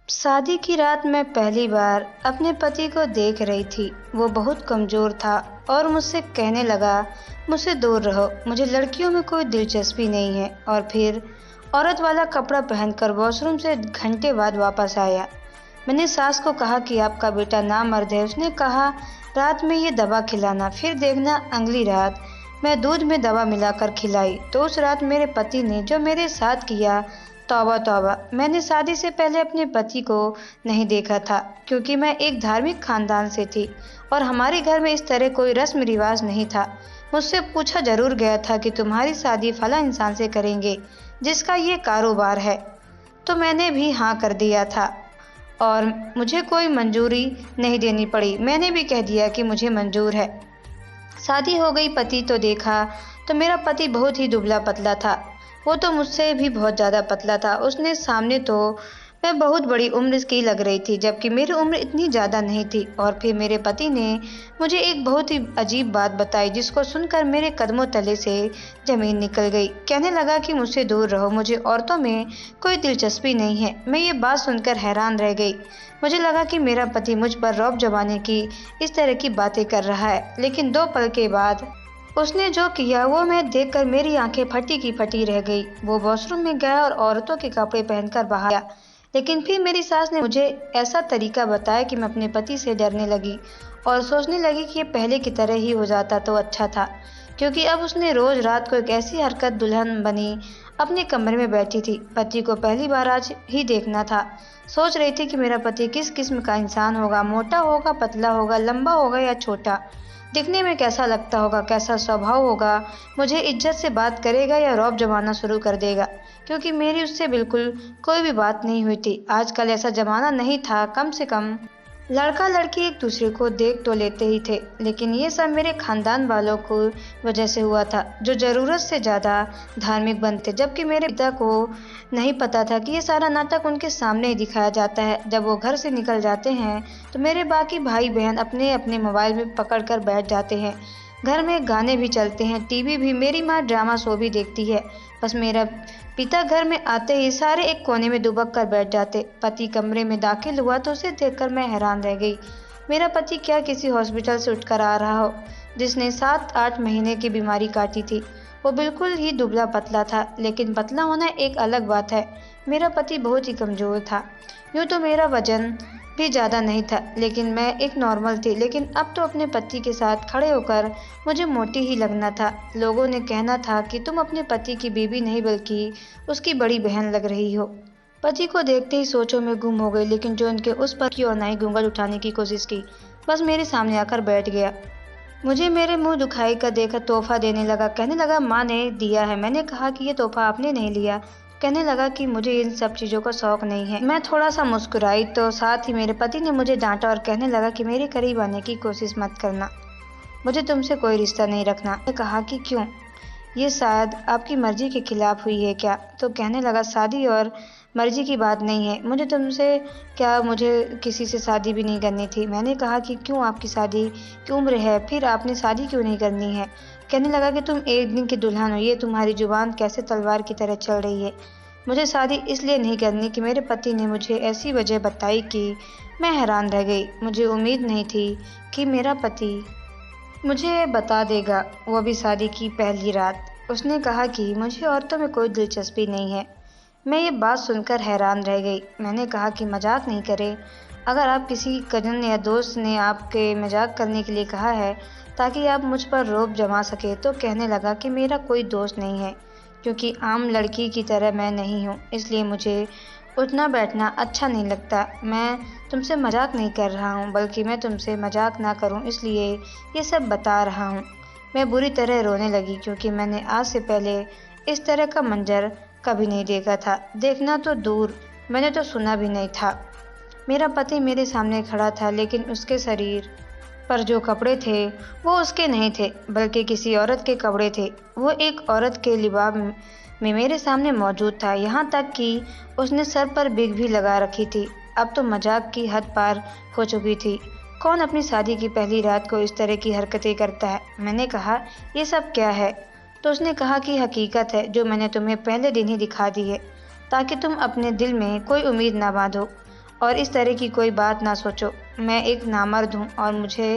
शादी की रात मैं पहली बार अपने पति को देख रही थी। वो बहुत कमज़ोर था और मुझसे कहने लगा, मुझसे दूर रहो, मुझे लड़कियों में कोई दिलचस्पी नहीं है। और फिर औरत वाला कपड़ा पहनकर वॉशरूम से घंटे बाद वापस आया। मैंने सास को कहा कि आपका बेटा नामर्द है। उसने कहा, रात में ये दवा खिलाना, फिर देखना अगली रात मैं दूध में दवा मिलाकर खिलाई। तो उस रात मेरे पति ने जो मेरे साथ किया, तौबा तौबा। मैंने शादी से पहले अपने पति को नहीं देखा था, क्योंकि मैं एक धार्मिक खानदान से थी और हमारे घर में इस तरह कोई रस्म रिवाज नहीं था। मुझसे पूछा जरूर गया था कि तुम्हारी शादी फला इंसान से करेंगे जिसका ये कारोबार है, तो मैंने भी हाँ कर दिया था और मुझे कोई मंजूरी नहीं देनी पड़ी। मैंने भी कह दिया कि मुझे मंजूर है। शादी हो गई, पति तो देखा तो मेरा पति बहुत ही दुबला पतला था। वो तो मुझसे भी बहुत ज़्यादा पतला था। उसने सामने तो मैं बहुत बड़ी उम्र की लग रही थी, जबकि मेरी उम्र इतनी ज़्यादा नहीं थी। और फिर मेरे पति ने मुझे एक बहुत ही अजीब बात बताई, जिसको सुनकर मेरे कदमों तले से ज़मीन निकल गई। कहने लगा कि मुझसे दूर रहो, मुझे औरतों में कोई दिलचस्पी नहीं है। मैं ये बात सुनकर हैरान रह गई। मुझे लगा कि मेरा पति मुझ पर रौब जमाने की इस तरह की बातें कर रहा है, लेकिन 2 पल के बाद उसने जो किया वो मैं देखकर मेरी आंखें फटी की फटी रह गई। वो वॉशरूम में गया और औरतों के कपड़े पहनकर बाहर आया। लेकिन फिर मेरी सास ने मुझे ऐसा तरीका बताया कि मैं अपने पति से डरने लगी और सोचने लगी कि ये पहले की तरह ही हो जाता तो अच्छा था, क्योंकि अब उसने रोज रात को एक ऐसी हरकत दुल्हन बनी अपने कमरे में बैठी थी। पति को पहली बार आज ही देखना था। सोच रही थी कि मेरा पति किस किस्म का इंसान होगा, मोटा होगा, पतला होगा, लंबा होगा या छोटा, दिखने में कैसा लगता होगा, कैसा स्वभाव होगा, मुझे इज्जत से बात करेगा या रौब जमाना शुरू कर देगा, क्योंकि मेरी उससे बिल्कुल कोई भी बात नहीं हुई थी। आजकल ऐसा जमाना नहीं था, कम से कम लड़का लड़की एक दूसरे को देख तो लेते ही थे। लेकिन ये सब मेरे खानदान वालों को वजह से हुआ था, जो ज़रूरत से ज़्यादा धार्मिक बनते, जबकि मेरे पिता को नहीं पता था कि ये सारा नाटक उनके सामने ही दिखाया जाता है। जब वो घर से निकल जाते हैं तो मेरे बाकी भाई बहन अपने अपने मोबाइल में पकड़ कर बैठ जाते हैं। घर में गाने भी चलते हैं, टीवी भी, मेरी माँ ड्रामा शो भी देखती है। बस मेरा पिता घर में आते ही सारे एक कोने में दुबक कर बैठ जाते। पति कमरे में दाखिल हुआ तो उसे देखकर मैं हैरान रह गई। मेरा पति क्या किसी हॉस्पिटल से उठकर आ रहा हो, जिसने 7-8 महीने की बीमारी काटी थी। वो बिल्कुल ही दुबला पतला था, लेकिन पतला होना एक अलग बात है। मेरा पति बहुत ही कमज़ोर था। यूँ तो मेरा वजन भी ज़्यादा नहीं था, लेकिन मैं एक नॉर्मल थी। लेकिन अब तो अपने पति के साथ खड़े होकर मुझे मोटी ही लगना था। लोगों ने कहना था कि तुम अपने पति की बीवी नहीं बल्कि उसकी बड़ी बहन लग रही हो। पति को देखते ही सोचों में गुम हो गई, लेकिन जो उनके उस पर की अनाई घूंघट उठाने की कोशिश की, बस मेरे सामने आकर बैठ गया। मुझे मेरे मुंह दुखाई का देखकर तोहफा देने लगा। कहने लगा, माँ ने दिया है। मैंने कहा कि ये तोहफा आपने नहीं लिया। कहने लगा कि मुझे इन सब चीज़ों का शौक नहीं है। मैं थोड़ा सा मुस्कुराई तो साथ ही मेरे पति ने मुझे डांटा और कहने लगा कि मेरे करीब आने की कोशिश मत करना, मुझे तुमसे कोई रिश्ता नहीं रखना। मैंने कहा कि क्यों, ये शायद आपकी मर्जी के खिलाफ हुई है क्या? तो कहने लगा, शादी और मर्जी की बात नहीं है, मुझे तुमसे क्या, मुझे किसी से शादी भी नहीं करनी थी। मैंने कहा कि क्यों, आपकी शादी की उम्र है, फिर आपने शादी क्यों नहीं करनी है? कहने लगा कि तुम एक दिन की दुल्हन हो, ये तुम्हारी जुबान कैसे तलवार की तरह चल रही है। मुझे शादी इसलिए नहीं करनी कि मेरे पति ने मुझे ऐसी वजह बताई कि मैं हैरान रह गई। मुझे उम्मीद नहीं थी कि मेरा पति मुझे बता देगा, वो भी शादी की पहली रात। उसने कहा कि मुझे औरतों में कोई दिलचस्पी नहीं है। मैं ये बात सुनकर हैरान रह गई। मैंने कहा कि मजाक नहीं करे, अगर आप किसी कजन या दोस्त ने आपके मजाक करने के लिए कहा है ताकि आप मुझ पर रौब जमा सके। तो कहने लगा कि मेरा कोई दोस्त नहीं है, क्योंकि आम लड़की की तरह मैं नहीं हूँ, इसलिए मुझे उठना बैठना अच्छा नहीं लगता। मैं तुमसे मजाक नहीं कर रहा हूँ, बल्कि मैं तुमसे मजाक ना करूँ इसलिए ये सब बता रहा हूँ। मैं बुरी तरह रोने लगी, क्योंकि मैंने आज से पहले इस तरह का मंजर कभी नहीं देखा था। देखना तो दूर, मैंने तो सुना भी नहीं था। मेरा पति मेरे सामने खड़ा था, लेकिन उसके शरीर पर जो कपड़े थे वो उसके नहीं थे, बल्कि किसी औरत के कपड़े थे। वो एक औरत के लिबास में मेरे सामने मौजूद था, यहाँ तक कि उसने सर पर बिग भी लगा रखी थी। अब तो मजाक की हद पार हो चुकी थी। कौन अपनी शादी की पहली रात को इस तरह की हरकतें करता है? मैंने कहा, ये सब क्या है? तो उसने कहा कि हकीकत है जो मैंने तुम्हें पहले दिन ही दिखा दी है, ताकि तुम अपने दिल में कोई उम्मीद ना बांधो और इस तरह की कोई बात ना सोचो। मैं एक नामर्द हूँ और मुझे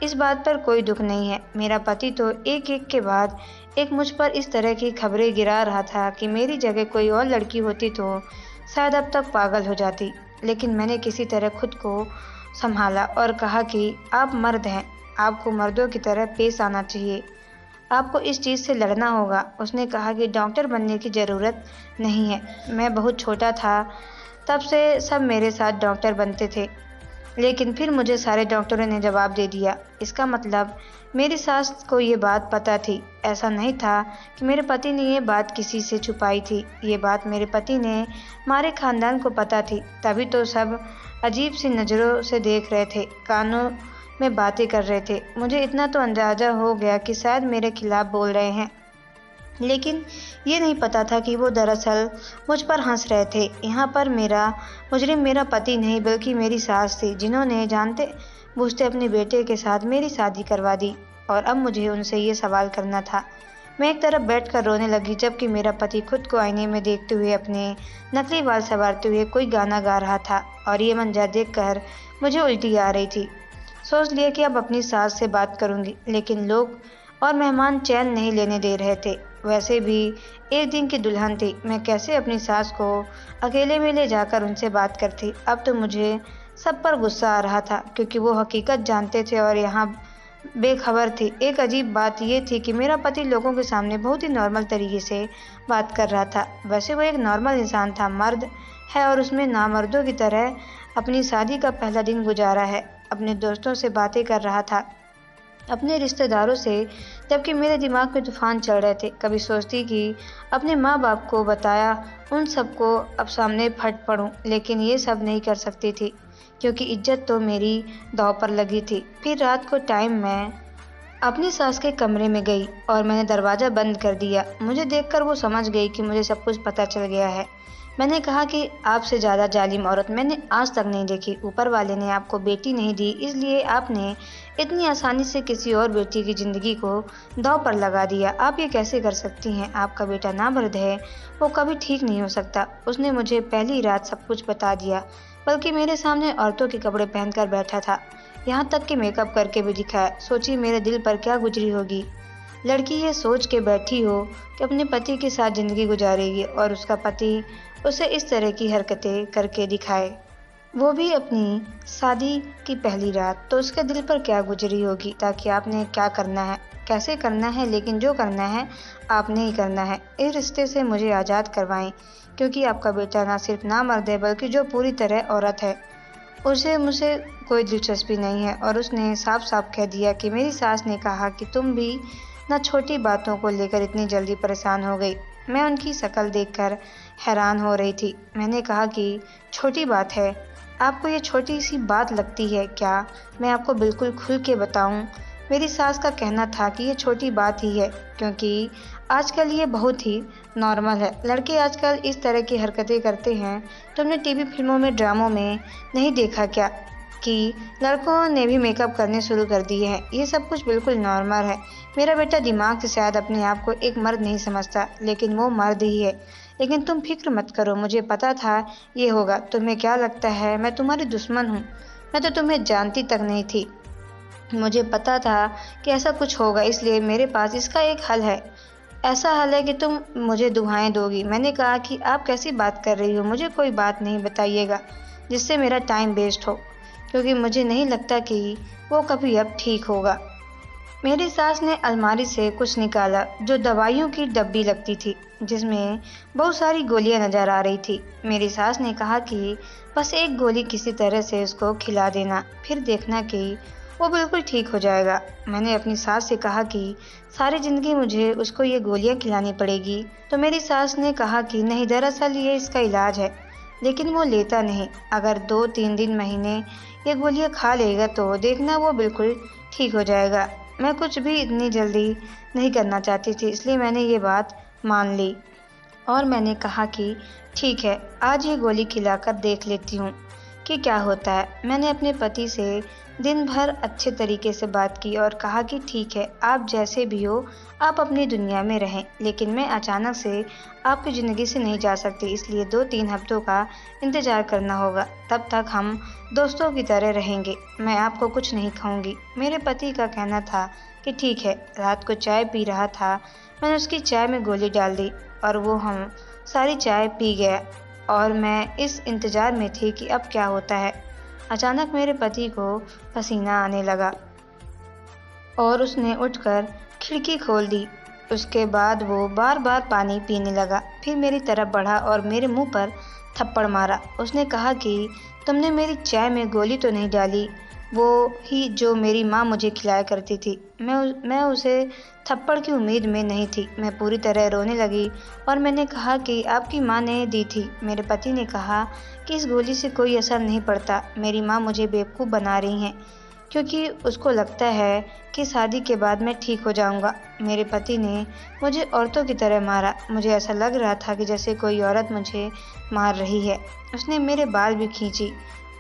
इस बात पर कोई दुख नहीं है। मेरा पति तो एक-एक के बाद एक मुझ पर इस तरह की खबरें गिरा रहा था कि मेरी जगह कोई और लड़की होती तो शायद अब तक पागल हो जाती। लेकिन मैंने किसी तरह खुद को संभाला और कहा कि आप मर्द हैं, आपको मर्दों की तरह पेश आना चाहिए। आपको इस चीज़ से लड़ना होगा। उसने कहा कि डॉक्टर बनने की ज़रूरत नहीं है। मैं बहुत छोटा था, तब से सब मेरे साथ डॉक्टर बनते थे। लेकिन फिर मुझे सारे डॉक्टरों ने जवाब दे दिया। इसका मतलब मेरी सास को ये बात पता थी। ऐसा नहीं था कि मेरे पति ने ये बात किसी से छुपाई थी। ये बात मेरे पति ने हमारे ख़ानदान को पता थी। तभी तो सब अजीब सी नज़रों से देख रहे थे, कानों में बातें कर रहे थे। मुझे इतना तो अंदाज़ा हो गया कि शायद मेरे खिलाफ़ बोल रहे हैं, लेकिन ये नहीं पता था कि वो दरअसल मुझ पर हंस रहे थे। यहाँ पर मेरा मुजरिम मेरा पति नहीं बल्कि मेरी सास थी, जिन्होंने जानते बूझते अपने बेटे के साथ मेरी शादी करवा दी। और अब मुझे उनसे ये सवाल करना था। मैं एक तरफ बैठकर रोने लगी, जबकि मेरा पति खुद को आईने में देखते हुए अपने नकली बाल संवारते हुए कोई गाना गा रहा था। और ये मंजर देखकर मुझे उल्टी आ रही थी। सोच लिया कि अब अपनी सास से बात करूंगी, लेकिन लोग और मेहमान चैन नहीं लेने दे रहे थे। वैसे भी एक दिन की दुल्हन थी, मैं कैसे अपनी सास को अकेले में ले जाकर उनसे बात करती। अब तो मुझे सब पर गुस्सा आ रहा था, क्योंकि वो हकीकत जानते थे और यहाँ बेखबर थी। एक अजीब बात ये थी कि मेरा पति लोगों के सामने बहुत ही नॉर्मल तरीके से बात कर रहा था। वैसे वो एक नॉर्मल इंसान था, मर्द है और उसमें नामर्दों की तरह अपनी शादी का पहला दिन गुजारा है। अपने दोस्तों से बातें कर रहा था, अपने रिश्तेदारों से, जबकि मेरे दिमाग में तूफान चल रहे थे। कभी सोचती कि अपने माँ बाप को बताया उन सबको अब सामने फट पड़ूं, लेकिन ये सब नहीं कर सकती थी, क्योंकि इज्जत तो मेरी दांव पर लगी थी। फिर रात को टाइम मैं अपनी सास के कमरे में गई और मैंने दरवाज़ा बंद कर दिया। मुझे देखकर वो समझ गई कि मुझे सब कुछ पता चल गया है। मैंने कहा कि आपसे ज़्यादा जालिम औरत मैंने आज तक नहीं देखी। ऊपर वाले ने आपको बेटी नहीं दी, इसलिए आपने इतनी आसानी से किसी और बेटी की ज़िंदगी को दांव पर लगा दिया। आप ये कैसे कर सकती हैं? आपका बेटा नामर्द है, वो कभी ठीक नहीं हो सकता। उसने मुझे पहली रात सब कुछ बता दिया, बल्कि मेरे सामने औरतों के कपड़े पहनकर बैठा था, यहाँ तक कि मेकअप करके भी दिखाया। सोचिए मेरे दिल पर क्या गुजरी होगी। लड़की ये सोच के बैठी हो कि अपने पति के साथ ज़िंदगी गुजारेगी और उसका पति उसे इस तरह की हरकतें करके दिखाए, वो भी अपनी शादी की पहली रात। तो उसके दिल पर क्या गुजरी होगी। ताकि आपने क्या करना है, कैसे करना है, लेकिन जो करना है आपने ही करना है। इस रिश्ते से मुझे आज़ाद करवाएं, क्योंकि आपका बेटा ना सिर्फ नामर्द है बल्कि जो पूरी तरह औरत है। उसे मुझसे कोई दिलचस्पी नहीं है। और उसने साफ साफ कह दिया कि मेरी सास ने कहा कि तुम भी ना छोटी बातों को लेकर इतनी जल्दी परेशान हो गई। मैं उनकी शक्ल देखकर हैरान हो रही थी। मैंने कहा कि छोटी बात है, आपको ये छोटी सी बात लगती है क्या? मैं आपको बिल्कुल खुल के बताऊं, मेरी सास का कहना था कि ये छोटी बात ही है, क्योंकि आजकल ये बहुत ही नॉर्मल है। लड़के आजकल इस तरह की हरकतें करते हैं। तुमने टीवी फिल्मों में, ड्रामों में नहीं देखा क्या कि लड़कों ने भी मेकअप करने शुरू कर दिए हैं? ये सब कुछ बिल्कुल नॉर्मल है। मेरा बेटा दिमाग से शायद अपने आप को एक मर्द नहीं समझता, लेकिन वो मर्द ही है। लेकिन तुम फिक्र मत करो, मुझे पता था ये होगा। तुम्हें क्या लगता है मैं तुम्हारी दुश्मन हूँ? मैं तो तुम्हें जानती तक नहीं थी। मुझे पता था कि ऐसा कुछ होगा, इसलिए मेरे पास इसका एक हल है। ऐसा हल है कि तुम मुझे दुआएं दोगी। मैंने कहा कि आप कैसी बात कर रही हो? मुझे कोई बात नहीं बताइएगा जिससे मेरा टाइम वेस्ट हो, क्योंकि मुझे नहीं लगता कि वो कभी अब ठीक होगा। मेरी सास ने अलमारी से कुछ निकाला जो दवाइयों की डब्बी लगती थी, जिसमें बहुत सारी गोलियां नजर आ रही थी। मेरी सास ने कहा कि बस एक गोली किसी तरह से उसको खिला देना, फिर देखना कि वो बिल्कुल ठीक हो जाएगा। मैंने अपनी सास से कहा कि सारी ज़िंदगी मुझे उसको ये गोलियां खिलानी पड़ेगी। तो मेरी सास ने कहा कि नहीं, दरअसल ये इसका इलाज है, लेकिन वो लेता नहीं। अगर 2-3 दिन, महीने ये गोलियां खा लेगा तो देखना वो बिल्कुल ठीक हो जाएगा। मैं कुछ भी इतनी जल्दी नहीं करना चाहती थी, इसलिए मैंने ये बात मान ली और मैंने कहा कि ठीक है, आज ये गोली खिलाकर देख लेती हूँ। कि क्या होता है। मैंने अपने पति से दिन भर अच्छे तरीके से बात की और कहा कि ठीक है, आप जैसे भी हो, आप अपनी दुनिया में रहें, लेकिन मैं अचानक से आपकी ज़िंदगी से नहीं जा सकती, इसलिए 2-3 हफ्तों का इंतज़ार करना होगा। तब तक हम दोस्तों की तरह रहेंगे। मैं आपको कुछ नहीं खाऊंगी। मेरे पति का कहना था कि ठीक है। रात को चाय पी रहा था, मैंने उसकी चाय में गोली डाल दी और वो हम सारी चाय पी गया और मैं इस इंतज़ार में थी कि अब क्या होता है। अचानक मेरे पति को पसीना आने लगा और उसने उठकर खिड़की खोल दी। उसके बाद वो बार-बार पानी पीने लगा। फिर मेरी तरफ बढ़ा और मेरे मुंह पर थप्पड़ मारा। उसने कहा कि तुमने मेरी चाय में गोली तो नहीं डाली, वो ही जो मेरी माँ मुझे खिलाया करती थी। मैं उसे थप्पड़ की उम्मीद में नहीं थी। मैं पूरी तरह रोने लगी और मैंने कहा कि आपकी माँ ने दी थी। मेरे पति ने कहा कि इस गोली से कोई असर नहीं पड़ता। मेरी माँ मुझे बेवकूफ़ बना रही हैं क्योंकि उसको लगता है कि शादी के बाद मैं ठीक हो जाऊंगा। मेरे पति ने मुझे औरतों की तरह मारा। मुझे ऐसा लग रहा था कि जैसे कोई औरत मुझे मार रही है। उसने मेरे बाल भी खींची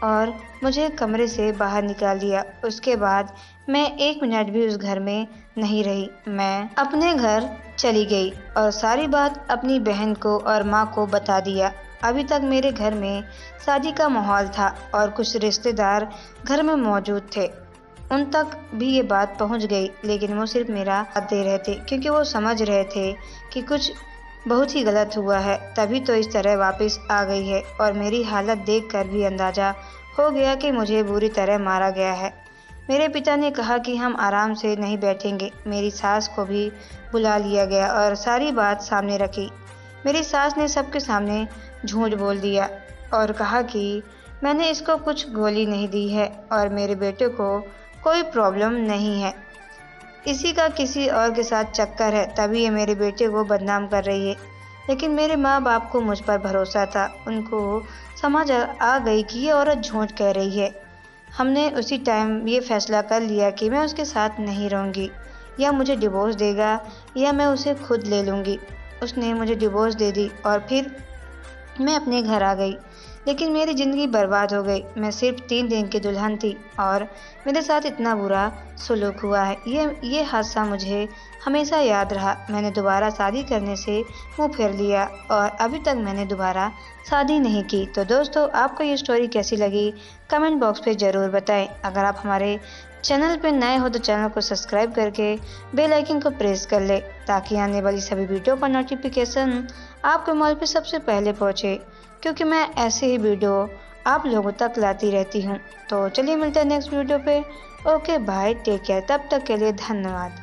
और मुझे कमरे से बाहर निकाल दिया। उसके बाद मैं 1 मिनट भी उस घर में नहीं रही। मैं अपने घर चली गई और सारी बात अपनी बहन को और माँ को बता दिया। अभी तक मेरे घर में शादी का माहौल था और कुछ रिश्तेदार घर में मौजूद थे। उन तक भी ये बात पहुंच गई, लेकिन वो सिर्फ मेरा साथ दे रहे थे क्योंकि वो समझ रहे थे कि कुछ बहुत ही गलत हुआ है, तभी तो इस तरह वापस आ गई है। और मेरी हालत देखकर भी अंदाजा हो गया कि मुझे बुरी तरह मारा गया है। मेरे पिता ने कहा कि हम आराम से नहीं बैठेंगे। मेरी सास को भी बुला लिया गया और सारी बात सामने रखी। मेरी सास ने सबके सामने झूठ बोल दिया और कहा कि मैंने इसको कुछ गोली नहीं दी है और मेरे बेटे को कोई प्रॉब्लम नहीं है, इसी का किसी और के साथ चक्कर है, तभी ये मेरे बेटे को बदनाम कर रही है। लेकिन मेरे माँ बाप को मुझ पर भरोसा था। उनको समझ आ गई कि ये औरत झूठ कह रही है। हमने उसी टाइम ये फैसला कर लिया कि मैं उसके साथ नहीं रहूँगी, या मुझे डिवोर्स देगा या मैं उसे खुद ले लूँगी। उसने मुझे डिवोर्स दे दी और फिर मैं अपने घर आ गई, लेकिन मेरी ज़िंदगी बर्बाद हो गई। मैं सिर्फ 3 दिन की दुल्हन थी और मेरे साथ इतना बुरा सलूक हुआ है। ये हादसा मुझे हमेशा याद रहा। मैंने दोबारा शादी करने से मुंह फेर लिया और अभी तक मैंने दोबारा शादी नहीं की। तो दोस्तों, आपको ये स्टोरी कैसी लगी कमेंट बॉक्स पे ज़रूर बताएं। अगर आप हमारे चैनल पे नए हो तो चैनल को सब्सक्राइब करके बेल आइकन को प्रेस कर ले, ताकि आने वाली सभी वीडियो का नोटिफिकेशन आपके मोबाइल पे सबसे पहले पहुंचे, क्योंकि मैं ऐसे ही वीडियो आप लोगों तक लाती रहती हूँ। तो चलिए मिलते हैं नेक्स्ट वीडियो पे। Okay bye, take care. तब तक के लिए धन्यवाद।